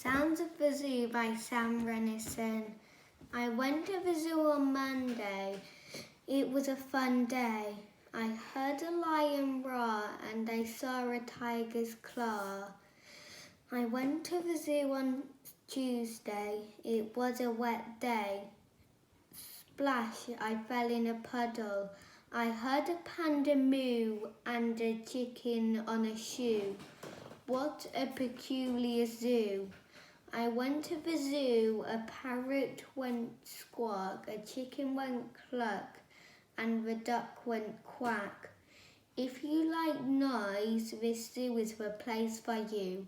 Sounds of the Zoo by Sam Renison. I went to the zoo on Monday. It was a fun day. I heard a lion roar and I saw a tiger's claw. I went to the zoo on Tuesday. It was a wet day. Splash, I fell in a puddle. I heard a panda moo and a chicken on a shoe. What a peculiar zoo. I went to the zoo, a parrot went squawk, a chicken went cluck, and the duck went quack. If you like noise, this zoo is the place for you.